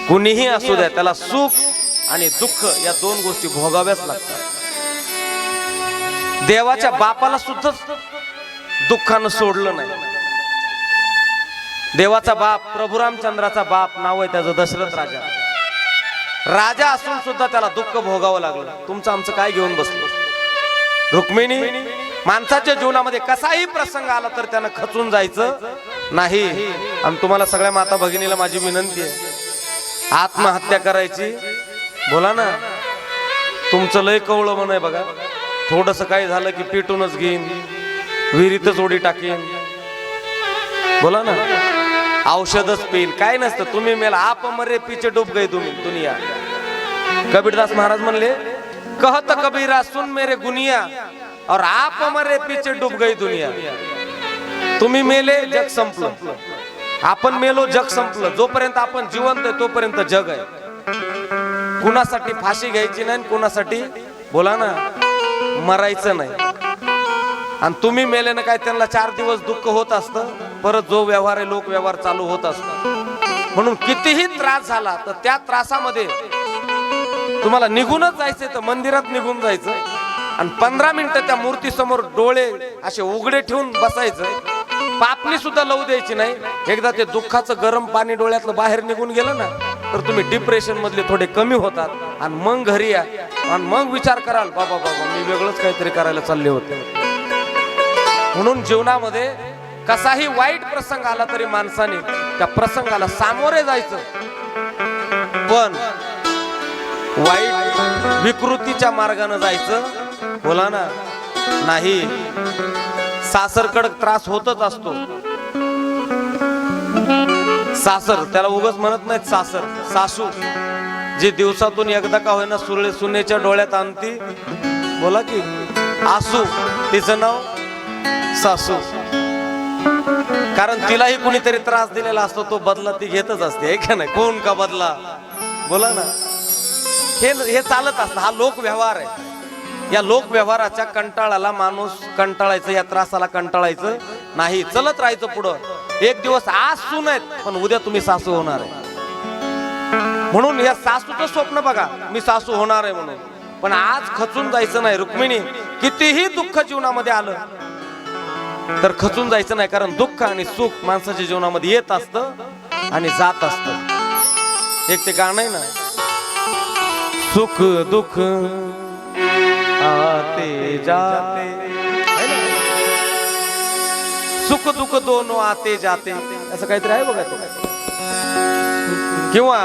कुणीही असू द्या त्याला सुख आणि दुःख या दोन गोष्टी भोगाव्याच लागतात. देवाच्या बापाला सुद्धा दुःखानं सोडलं नाही. देवाचा बाप प्रभू रामचंद्राचा बाप नाव आहे त्याचं दशरथ राजा. राजा असून सुद्धा त्याला दुःख भोगावं लागलं. तुमचं आमचं काय घेऊन बसलो. रुक्मिणी माणसाच्या जीवनामध्ये कसाही प्रसंग आला तर त्यानं खचून जायचं नाही. आणि तुम्हाला सगळ्या माता भगिनीला माझी विनंती आहे, आत्महत्या करायची बोला ना. तुमचं लय कवळं मन आहे बघा. थोडस काही झालं की पेटूनच घेईन, विहिरीतच उडी टाकीन बोला ना. औषधच पेल काय नसतं. तुम्ही मेला आप मरे पीछे डूब गए तुम्ही दुनिया. कबीरदास महाराज म्हणले कहत कबीरा सुन मेरे गुनिया और आप मरे पीछे डूब गई दुनिया. तुम्ही मेले जग संपलं, आपण मेलो जग संपलं. जोपर्यंत आपण जिवंत आहे तोपर्यंत जग आहे. कुणासाठी फाशी घ्यायची नाही, कुणासाठी बोला ना मरायचं नाही. आणि तुम्ही मेल्यानं काय त्यांना 4 दिवस दुःख होत असतं, परत जो व्यवहार आहे लोक व्यवहार चालू होत असतो. म्हणून कितीही त्रास झाला तर त्या त्रासामध्ये तुम्हाला निघूनच जायचंय तर मंदिरात निघून जायचं आणि 15 मिनिटं त्या मूर्ती समोर डोळे असे उघडे ठेवून बसायचं. पापणी सुद्धा लावू द्यायची नाही. एकदा ते दुःखाचं गरम पाणी डोळ्यातलं बाहेर निघून गेलं ना तर तुम्ही डिप्रेशन मधले थोडे कमी होतात. आणि मग घरी या आणि मग विचार कराल बाबा बाबा मी वेगळंच काहीतरी करायला चालले होते. म्हणून जीवनामध्ये कसाही वाईट प्रसंग आला तरी माणसाने त्या प्रसंगाला सामोरे जायचं, पण वाईट विकृतीच्या मार्गाने जायचं बोला ना नाही. सासरकडे त्रास होतच असतो. सासर त्याला उगाच म्हणत नाहीत सासर, सासू जी दिवसातून एकदा का होईना सुरळे सुनेच्या डोळ्यात आणती बोला की आसू, तिचं नाव सासू. कारण तिलाही कुणीतरी त्रास दिलेला असतो, तो बदला ती घेतच असते का नाही. कोण का बदला बोला ना. हे चालत असतं. हा लोक व्यवहार आहे. या लोक व्यवहाराच्या कंटाळाला माणूस कंटाळायचं, या त्रासाला कंटाळायचं नाही. चलत राहायचं पुढं. एक दिवस आज सून आहेत पण उद्या तुम्ही सासू होणार आहे. म्हणून या सासूचं स्वप्न बघा मी सासू होणार आहे म्हणून, पण आज खचून जायचं नाही. रुक्मिणी कितीही दुःख जीवनामध्ये आलं तर खचून जायचं नाही. कारण दुःख आणि सुख माणसाच्या जीवनामध्ये येत असतं आणि जात असतं. एक ते गाणं आहे ना, सुख दुःख आते जाते, सुख दुःख दोनों आते जाते, असं काहीतरी आहे बघा. किंवा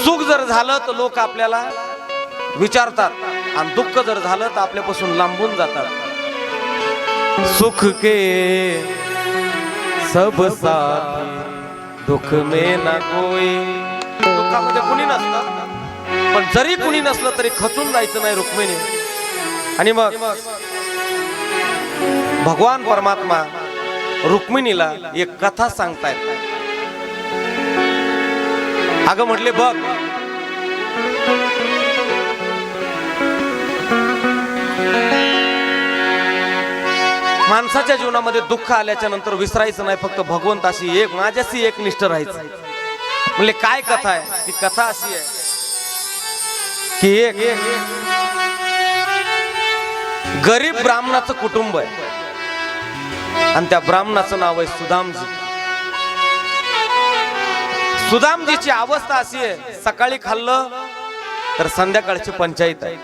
सुख जर झालं तर लोक आपल्याला विचारतात आणि दुःख जर झालं तर आपल्यापासून लांबून जातात. सुख के सब साथी दुःख में ना कोई. दुःखामध्ये कुणी नसतं, पण जरी कुणी नसलं तरी खचून जायचं नाही रुक्मिणी. आणि मग भगवान परमात्मा रुक्मिणीला एक कथा सांगतायत. अगं म्हटले बघ माणसाच्या जीवनामध्ये दुःख आल्याच्या नंतर विसरायचं नाही, फक्त भगवंताशी एक माझ्याशी एक निष्ठ राहायचं. म्हणले काय कथा आहे. ती कथा अशी आहे की एक गरीब ब्राह्मणाचं कुटुंब आहे आणि त्या ब्राह्मणाचं नाव आहे सुदामजी. सुदामजीची अवस्था अशी आहे, सकाळी खाल्लं तर संध्याकाळची पंचायत आहे.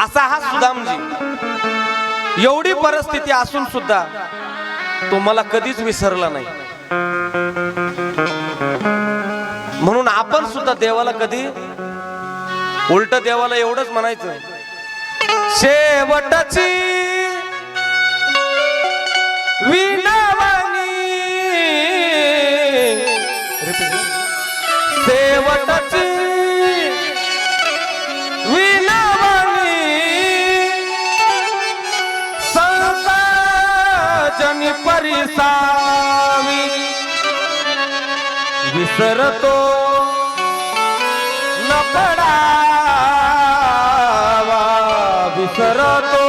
असा हा सुदामजी. एवढी परिस्थिती असून सुद्धा तो मला कधीच विसरला नाही. म्हणून आपण सुद्धा देवाला कधी उलट देवाला एवढंच म्हणायचं, शेवटची विनवणी, शेवटची विनवणी, संता जनी परिसावी, विसरतो न पडावा, विसरतो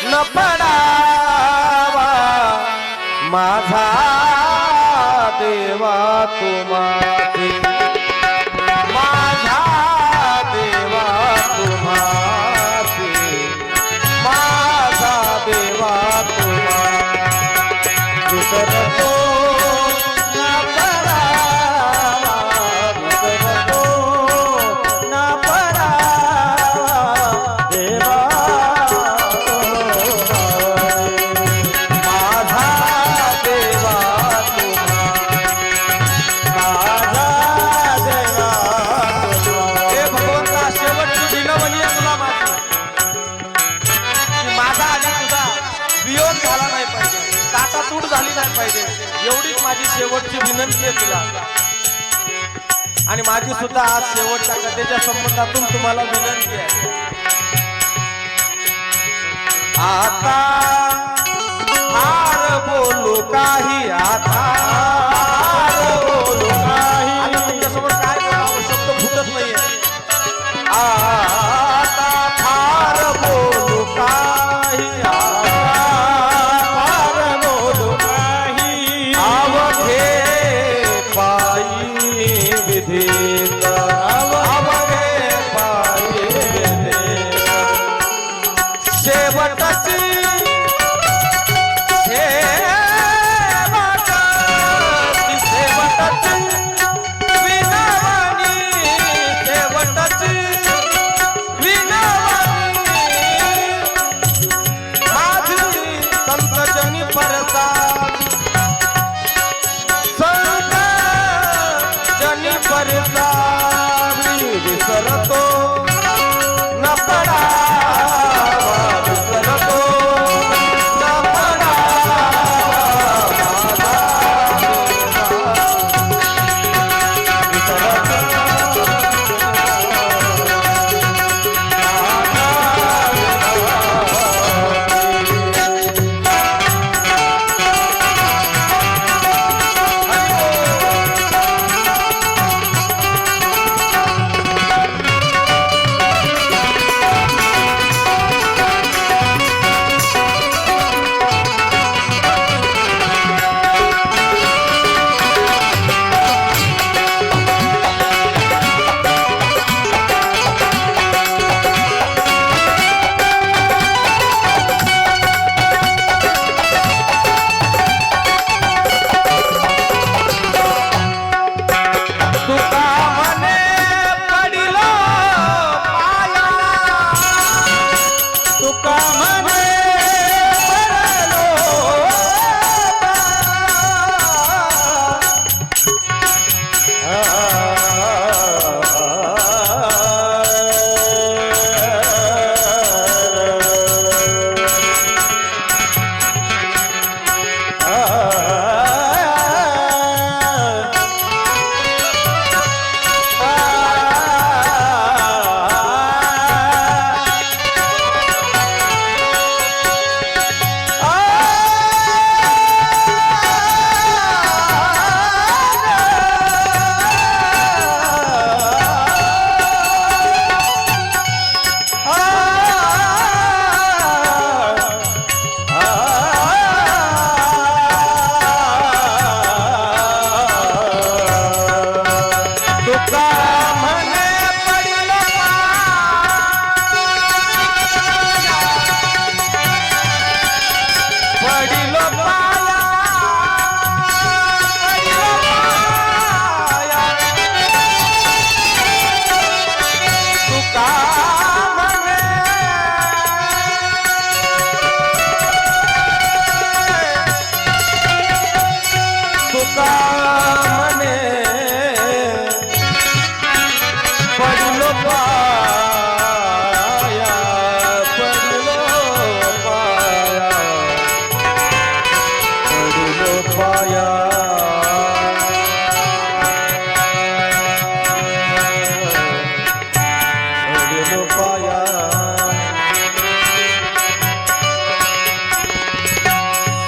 न पडावा, माझा देवा तू माझे, माझा देवा तू माझे, माझा देवा तू माझे. विसरतो ना परावा, विसरतो ना परावा, देवा झाली नाही पाहिजे एवढीच माझी शेवटची विनंती आहे तुला. आणि माझी सुद्धा आज शेवटच्या कथेच्या संबंधातून तुम्हाला विनंती आहे. आता हार बोलू काही, आता बोलू काही, आता तुमच्यासमोर काय बोलावं शब्द फुटत नाहीये. आता फार बोलू काही, विसरतो न पडावा, विसरतो न पडावा,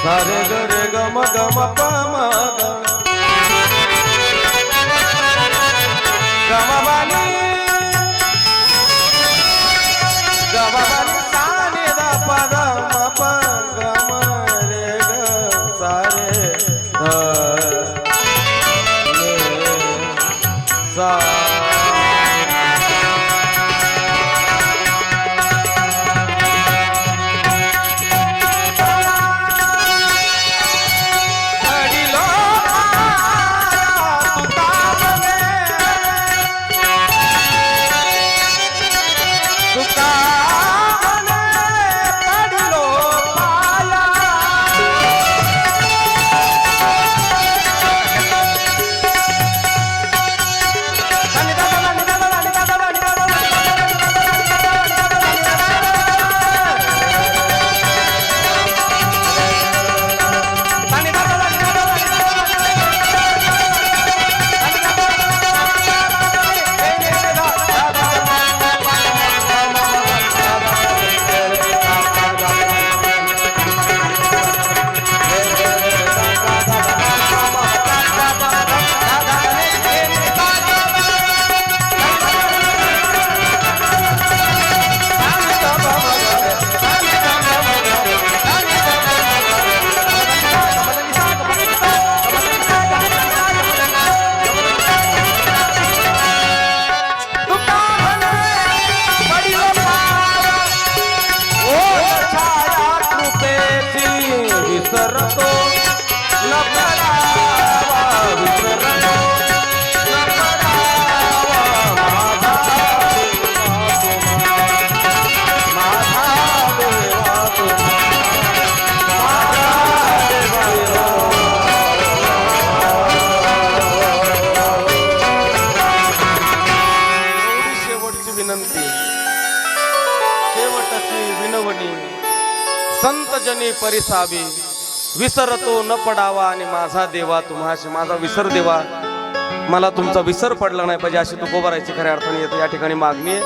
सारे गरे गम गम पम गमबानी गमबानी साने दा पद म प गम रे ग सारे विसरतो न पडावा, विसरतो न पडावा, माझा देवा तुम्हा, माझा देवा एवढी शेवटची विनंती, शेवटची विनवणी, संत जनी परिसावी, विसरतो न पडावा आणि माझा देवा तुम्हाशी, माझा विसर देवा, मला तुमचा विसर पडला नाही पाहिजे अशी तुकोबारायची खऱ्या अर्थाने या ठिकाणी मागणी आहे.